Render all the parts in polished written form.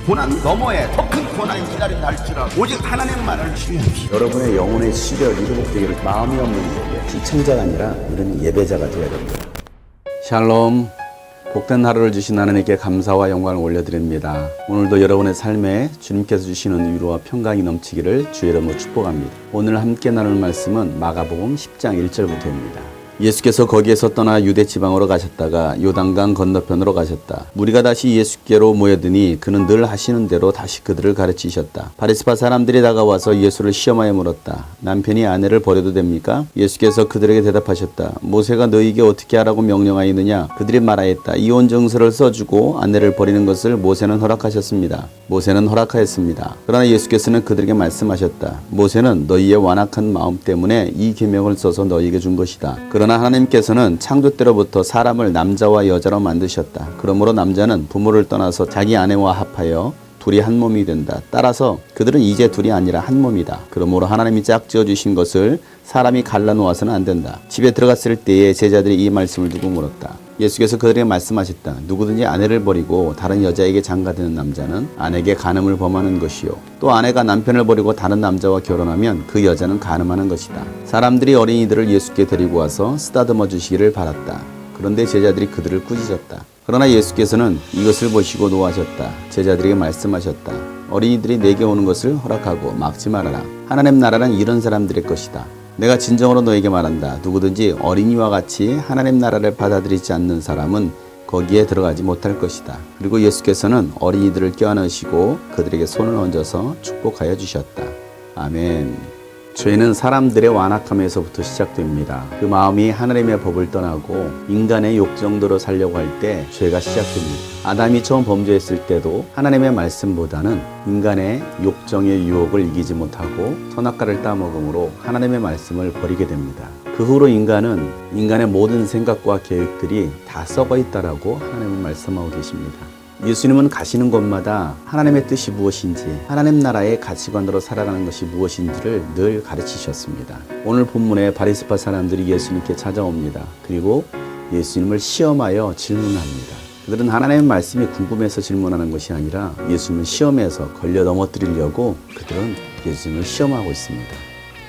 고난 너머에 더 큰 고난이 기다린다 할지라도 오직 하나님만을 신뢰합시다. 여러분의 영혼의 시력이 회복되기를 마음이 없는 자에게 시청자가 아니라 이런 예배자가 되어야 됩니다. 샬롬. 복된 하루를 주신 하나님께 감사와 영광을 올려드립니다. 오늘도 여러분의 삶에 주님께서 주시는 위로와 평강이 넘치기를 주의 이름으로 축복합니다. 오늘 함께 나눌 말씀은 마가복음 10장 1절부터입니다. 예수께서 거기에서 떠나 유대 지방으로 가셨다가 요단강 건너편으로 가셨다. 무리가 다시 예수께로 모여드니 그는 늘 하시는 대로 다시 그들을 가르치셨다. 바리새파 사람들이 다가와서 예수를 시험하여 물었다. 남편이 아내를 버려도 됩니까? 예수께서 그들에게 대답하셨다. 모세가 너희에게 어떻게 하라고 명령하였느냐? 그들이 말하였다. 이혼 증서를 써주고 아내를 버리는 것을 모세는 허락하셨습니다. 모세는 허락하였습니다. 그러나 예수께서는 그들에게 말씀하셨다. 모세는 너희의 완악한 마음 때문에 이 계명을 써서 너희에게 준 것이다. 그러나 하나님께서는 창조 때로부터 사람을 남자와 여자로 만드셨다. 그러므로 남자는 부모를 떠나서 자기 아내와 합하여 둘이 한 몸이 된다. 따라서 그들은 이제 둘이 아니라 한 몸이다. 그러므로 하나님이 짝지어 주신 것을 사람이 갈라놓아서는 안 된다. 집에 들어갔을 때에 제자들이 이 말씀을 두고 물었다. 예수께서 그들에게 말씀하셨다. 누구든지 아내를 버리고 다른 여자에게 장가드는 남자는 아내에게 간음을 범하는 것이요. 또 아내가 남편을 버리고 다른 남자와 결혼하면 그 여자는 간음하는 것이다. 사람들이 어린이들을 예수께 데리고 와서 쓰다듬어 주시기를 바랐다. 그런데 제자들이 그들을 꾸짖었다. 그러나 예수께서는 이것을 보시고 노하셨다. 제자들에게 말씀하셨다. 어린이들이 내게 오는 것을 허락하고 막지 말아라. 하나님 나라는 이런 사람들의 것이다. 내가 진정으로 너에게 말한다. 누구든지 어린이와 같이 하나님 나라를 받아들이지 않는 사람은 거기에 들어가지 못할 것이다. 그리고 예수께서는 어린이들을 껴안으시고 그들에게 손을 얹어서 축복하여 주셨다. 아멘. 죄는 사람들의 완악함에서부터 시작됩니다. 그 마음이 하나님의 법을 떠나고 인간의 욕정대로 살려고 할 때 죄가 시작됩니다. 아담이 처음 범죄했을 때도 하나님의 말씀보다는 인간의 욕정의 유혹을 이기지 못하고 선악과를 따먹음으로 하나님의 말씀을 버리게 됩니다. 그 후로 인간은 인간의 모든 생각과 계획들이 다 썩어 있다라고 하나님은 말씀하고 계십니다. 예수님은 가시는 곳마다 하나님의 뜻이 무엇인지, 하나님 나라의 가치관으로 살아가는 것이 무엇인지를 늘 가르치셨습니다. 오늘 본문에 바리새파 사람들이 예수님께 찾아옵니다. 그리고 예수님을 시험하여 질문합니다. 그들은 하나님의 말씀이 궁금해서 질문하는 것이 아니라 예수님을 시험해서 걸려 넘어뜨리려고 그들은 예수님을 시험하고 있습니다.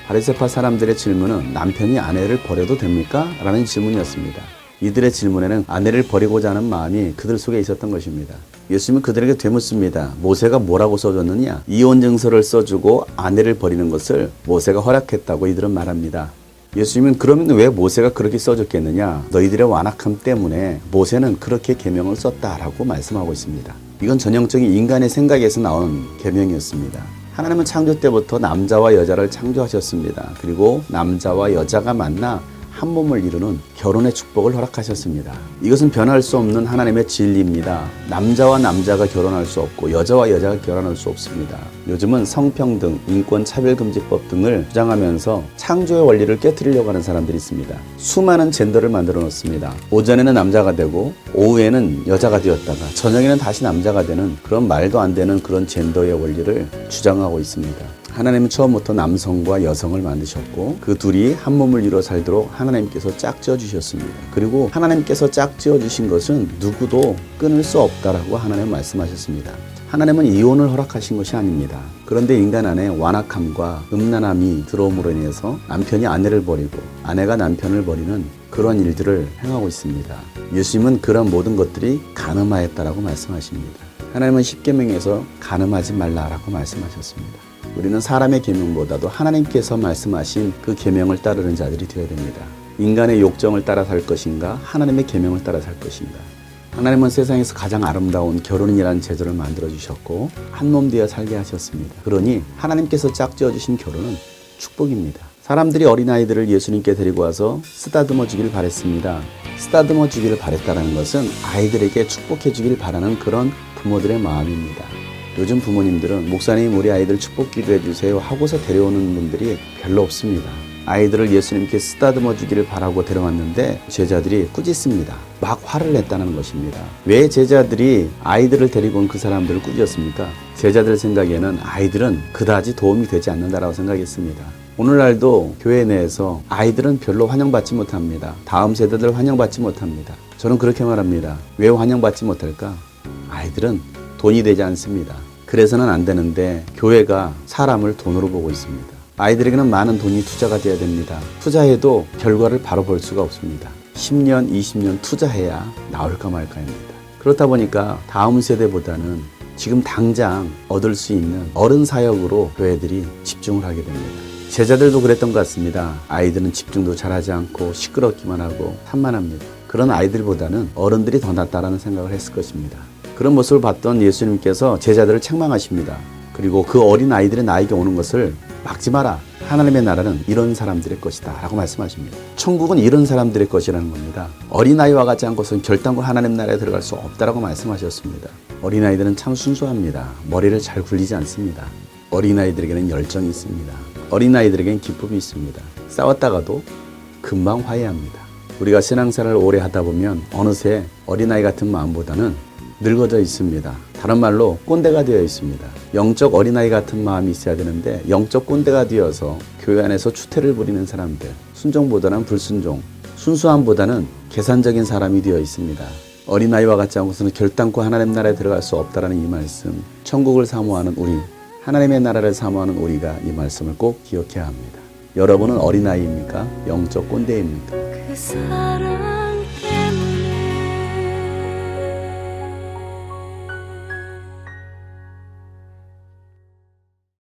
바리새파 사람들의 질문은 남편이 아내를 버려도 됩니까? 라는 질문이었습니다. 이들의 질문에는 아내를 버리고자 하는 마음이 그들 속에 있었던 것입니다. 예수님은 그들에게 되묻습니다. 모세가 뭐라고 써줬느냐? 이혼 증서를 써주고 아내를 버리는 것을 모세가 허락했다고 이들은 말합니다. 예수님은 그러면 왜 모세가 그렇게 써줬겠느냐? 너희들의 완악함 때문에 모세는 그렇게 계명을 썼다라고 말씀하고 있습니다. 이건 전형적인 인간의 생각에서 나온 계명이었습니다. 하나님은 창조 때부터 남자와 여자를 창조하셨습니다. 그리고 남자와 여자가 만나 한 몸을 이루는 결혼의 축복을 허락하셨습니다. 이것은 변할 수 없는 하나님의 진리입니다. 남자와 남자가 결혼할 수 없고 여자와 여자가 결혼할 수 없습니다. 요즘은 성평등, 인권차별금지법 등을 주장하면서 창조의 원리를 깨트리려고 하는 사람들이 있습니다. 수많은 젠더를 만들어 놓습니다. 오전에는 남자가 되고 오후에는 여자가 되었다가 저녁에는 다시 남자가 되는 그런 말도 안 되는 그런 젠더의 원리를 주장하고 있습니다. 하나님은 처음부터 남성과 여성을 만드셨고 그 둘이 한 몸을 이루어 살도록 하나님께서 짝지어 주셨습니다. 그리고 하나님께서 짝지어 주신 것은 누구도 끊을 수 없다라고 하나님 말씀하셨습니다. 하나님은 이혼을 허락하신 것이 아닙니다. 그런데 인간 안에 완악함과 음란함이 들어옴으로 인해서 남편이 아내를 버리고 아내가 남편을 버리는 그런 일들을 행하고 있습니다. 예수님은 그런 모든 것들이 간음하였다라고 말씀하십니다. 하나님은 십계명에서 간음하지 말라라고 말씀하셨습니다. 우리는 사람의 계명보다도 하나님께서 말씀하신 그 계명을 따르는 자들이 되어야 됩니다. 인간의 욕정을 따라 살 것인가? 하나님의 계명을 따라 살 것인가? 하나님은 세상에서 가장 아름다운 결혼이라는 제도를 만들어주셨고 한 몸 되어 살게 하셨습니다. 그러니 하나님께서 짝지어 주신 결혼은 축복입니다. 사람들이 어린아이들을 예수님께 데리고 와서 쓰다듬어 주기를 바랬습니다. 쓰다듬어 주기를 바랬다는 것은 아이들에게 축복해 주기를 바라는 그런 부모들의 마음입니다. 요즘 부모님들은 목사님 우리 아이들 축복 기도해 주세요 하고서 데려오는 분들이 별로 없습니다. 아이들을 예수님께 쓰다듬어 주기를 바라고 데려왔는데 제자들이 꾸짖습니다. 막 화를 냈다는 것입니다. 왜 제자들이 아이들을 데리고 온 그 사람들을 꾸짖었습니까? 제자들 생각에는 아이들은 그다지 도움이 되지 않는다라고 생각했습니다. 오늘날도 교회 내에서 아이들은 별로 환영받지 못합니다. 다음 세대들 환영받지 못합니다. 저는 그렇게 말합니다. 왜 환영받지 못할까? 아이들은 돈이 되지 않습니다. 그래서는 안 되는데 교회가 사람을 돈으로 보고 있습니다. 아이들에게는 많은 돈이 투자가 돼야 됩니다. 투자해도 결과를 바로 볼 수가 없습니다. 10년, 20년 투자해야 나올까 말까입니다. 그렇다 보니까 다음 세대보다는 지금 당장 얻을 수 있는 어른 사역으로 교회들이 집중을 하게 됩니다. 제자들도 그랬던 것 같습니다. 아이들은 집중도 잘하지 않고 시끄럽기만 하고 산만합니다. 그런 아이들보다는 어른들이 더 낫다라는 생각을 했을 것입니다. 그런 모습을 봤던 예수님께서 제자들을 책망하십니다. 그리고 그 어린 아이들의 나에게 오는 것을 막지 마라. 하나님의 나라는 이런 사람들의 것이다 라고 말씀하십니다. 천국은 이런 사람들의 것이라는 겁니다. 어린아이와 같지 않고서는 결단코 하나님 나라에 들어갈 수 없다라고 말씀하셨습니다. 어린아이들은 참 순수합니다. 머리를 잘 굴리지 않습니다. 어린아이들에게는 열정이 있습니다. 어린아이들에게는 기쁨이 있습니다. 싸웠다가도 금방 화해합니다. 우리가 신앙생활을 오래 하다 보면 어느새 어린아이 같은 마음보다는 늙어져 있습니다. 다른 말로 꼰대가 되어 있습니다. 영적 어린아이 같은 마음이 있어야 되는데 영적 꼰대가 되어서 교회 안에서 추태를 부리는 사람들, 순종보다는 불순종, 순수함보다는 계산적인 사람이 되어 있습니다. 어린아이와 같지 않고서는 결단코 하나님 나라에 들어갈 수 없다라는 이 말씀, 천국을 사모하는 우리, 하나님의 나라를 사모하는 우리가 이 말씀을 꼭 기억해야 합니다. 여러분은 어린아이입니까? 영적 꼰대입니까? 그 사랑